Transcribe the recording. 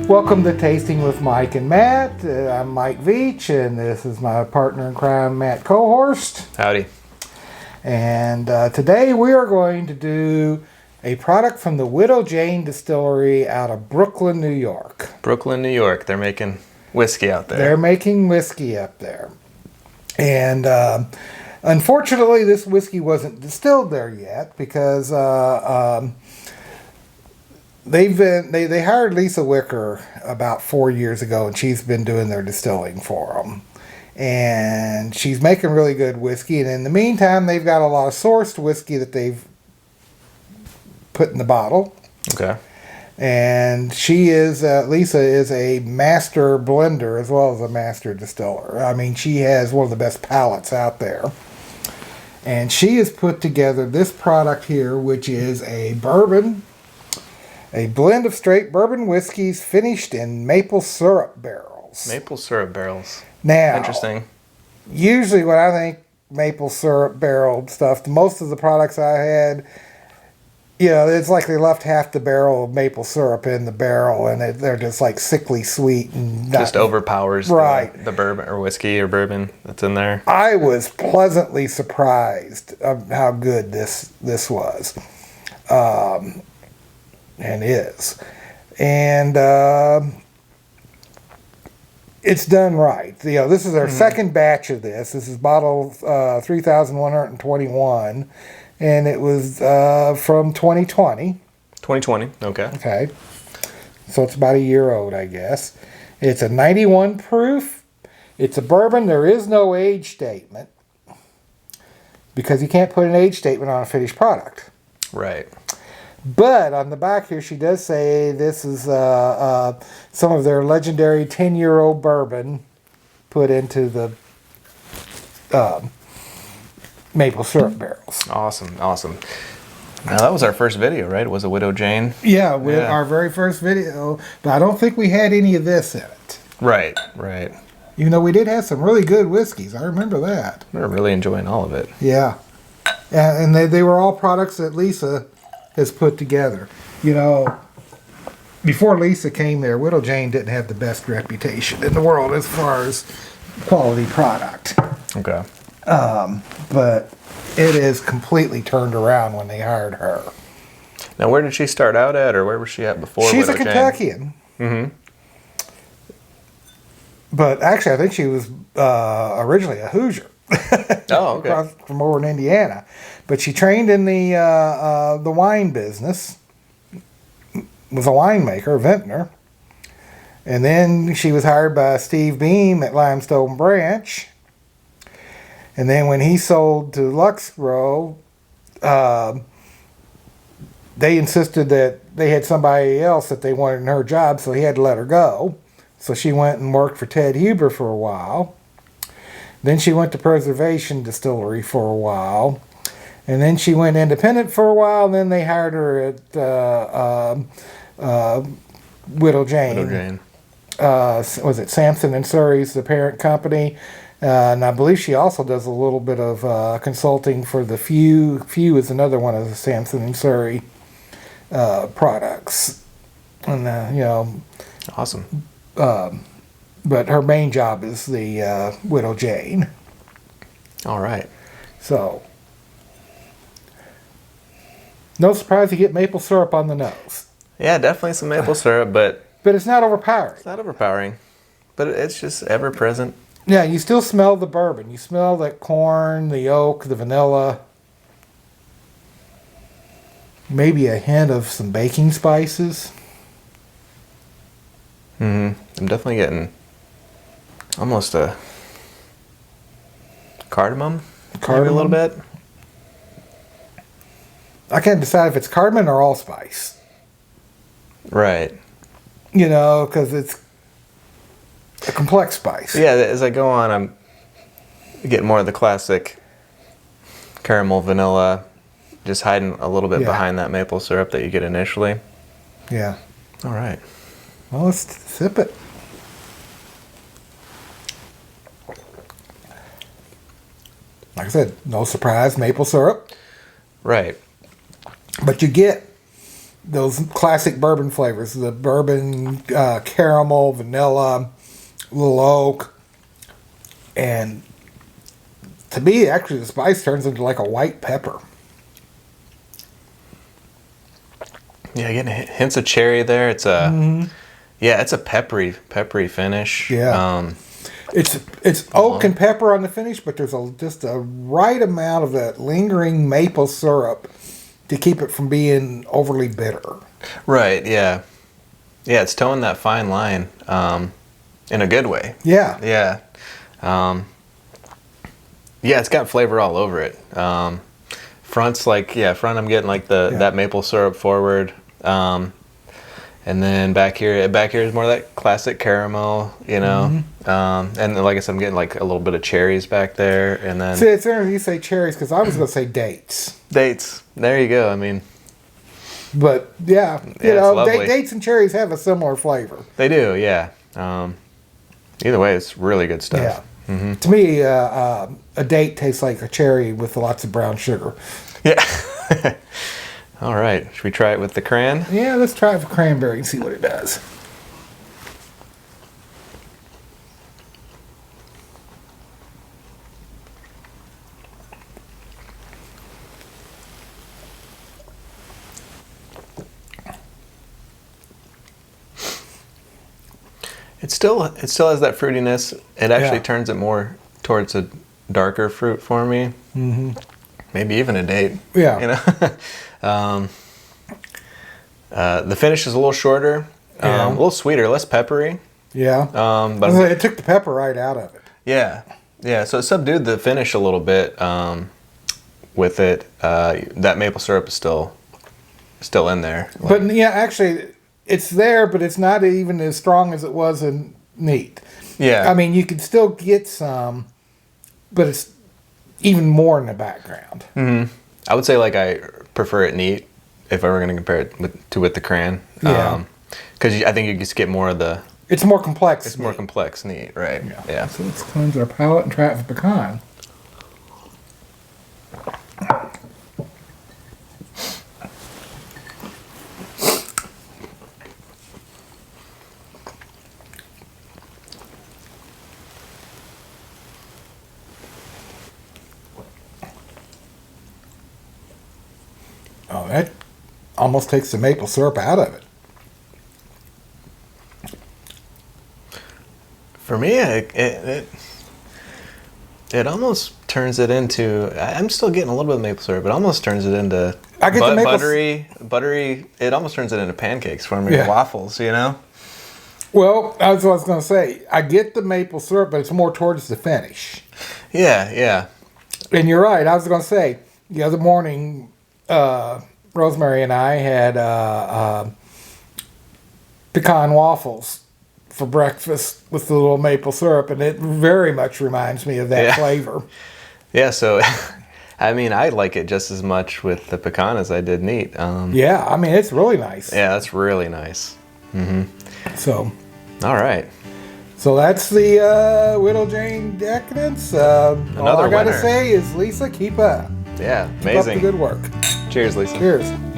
Welcome to Tasting with Mike and Matt. I'm Mike Veach, and this is my partner in crime, Matt Kohorst. Howdy. And today we are going to do a product from the Widow Jane Distillery out of Brooklyn, New York. Brooklyn, New York. They're making whiskey out there. They're making whiskey up there. And unfortunately, this whiskey wasn't distilled there yet because they hired Lisa Wicker about 4 years ago, and she's been doing their distilling for them. And she's making really good whiskey. And in the meantime, they've got a lot of sourced whiskey that they've put in the bottle. Okay. And Lisa is a master blender as well as a master distiller. I mean, she has one of the best palates out there. And she has put together this product here, which is a bourbon, a blend of straight bourbon whiskeys finished in maple syrup barrels. Maple syrup barrels. Now, interesting. Usually when I think maple syrup barreled stuff, most of the products I had, it's like they left half the barrel of maple syrup in the barrel, and they're just like sickly sweet and just overpowers right. the bourbon or whiskey or bourbon that's in there. I was pleasantly surprised of how good this was, and is, and it's done right. This is our second batch of this. This is bottle 3,121. And it was from 2020. 2020, okay. Okay. So it's about a year old, I guess. It's a 91 proof. It's a bourbon. There is no age statement because you can't put an age statement on a finished product. Right. But on the back here, she does say this is some of their legendary 10-year-old bourbon put into the maple syrup barrels. Awesome. Now that was our first video, right? It was a Widow Jane. Yeah, our very first video, but I don't think we had any of this in it. Right. Even though we did have some really good whiskeys, I remember that. We were really enjoying all of it. Yeah, and they were all products that Lisa has put together. Before Lisa came there, Widow Jane didn't have the best reputation in the world as far as quality product. Okay. But it is completely turned around when they hired her. Now, where did she start out at, or where was she at before? She's Widow a Kentuckian. Mm-hmm. But actually, I think she was originally a Hoosier. Oh, okay. From over in Indiana. But she trained in the wine business, was a winemaker, a vintner. And then she was hired by Steve Beam at Limestone Branch. And then when he sold to Luxrow, they insisted that they had somebody else that they wanted in her job, so he had to let her go. So she went and worked for Ted Huber for a while. Then she went to Preservation Distillery for a while. And then she went independent for a while, and then they hired her at Widow Jane. Widow Jane. Was it Sampson and Surrey's the parent company? And I believe she also does a little bit of consulting for the Few. Few is another one of the Sampson and Surrey products. And, Awesome. But her main job is the Widow Jane. All right. So, no surprise you get maple syrup on the nose. Yeah, definitely some maple syrup, but it's not overpowering. It's not overpowering, but it's just ever present. Yeah, you still smell the bourbon. You smell that corn, the oak, the vanilla. Maybe a hint of some baking spices. Mm-hmm. I'm definitely getting almost a cardamom. Maybe a little bit. I can't decide if it's cardamom or allspice. Right. Because it's a complex spice. Yeah, as I go on, I'm getting more of the classic caramel, vanilla, just hiding a little bit behind that maple syrup that you get initially. Yeah. All right. Well, let's sip it. Like I said, no surprise, maple syrup. Right. But you get those classic bourbon flavors, the bourbon, caramel, vanilla, little oak. And to me, actually, the spice turns into like a white pepper. Yeah, getting hints of cherry there. It's a it's a peppery finish. Yeah. It's oak and pepper on the finish, but there's just a right amount of that lingering maple syrup to keep it from being overly bitter. Right. Yeah. Yeah. It's towing that fine line in a good way. Yeah. Yeah. Yeah. It's got flavor all over it. Front's like front. I'm getting like that maple syrup forward. And then back here is more of that classic caramel, you know. And like I said, I'm getting like a little bit of cherries back there, and then See, it's interesting you say cherries because I was going to say dates. Dates. There you go. I mean, but yeah, you it's know, lovely. dates and cherries have a similar flavor. They do, yeah. Either way, it's really good stuff. Yeah. To me, a date tastes like a cherry with lots of brown sugar. Yeah. All right. Should we try it with the cran? Yeah, let's try it for cranberry and see what it does. It still has that fruitiness. It actually turns it more towards a darker fruit for me. Maybe even a date. Yeah. You know. The finish is a little shorter, a little sweeter, less peppery. Yeah. But it took the pepper right out of it. Yeah. So it subdued the finish a little bit with it. That maple syrup is still in there. But yeah, actually, it's there, but it's not even as strong as it was in neat. Yeah. I mean, you can still get some, but it's even more in the background. I would say like I prefer it neat if I were going to compare it with the cran. Yeah. Because I think you just get more of the... It's more complex. It's more complex neat, right? Yeah. So let's cleanse our palate and try it for pecan. Oh, that almost takes the maple syrup out of it. For me, it almost turns it into... I'm still getting a little bit of maple syrup. It almost turns it into I get the maple buttery. It almost turns it into pancakes for me, Yeah. waffles, you know? Well, that's what I was going to say. I get the maple syrup, but it's more towards the finish. Yeah. And you're right. I was going to say, the other morning, Rosemary and I had pecan waffles for breakfast with the little maple syrup, and it very much reminds me of that flavor. Yeah, so, I mean, I like it just as much with the pecan as I did neat. Yeah, I mean, it's really nice. Yeah, that's really nice. So... All right. So that's the Widow Jane Decadence. All I got to winner. say is, Lisa, keep up. Yeah, Keep up amazing. the good work. Cheers, Lisa. Cheers.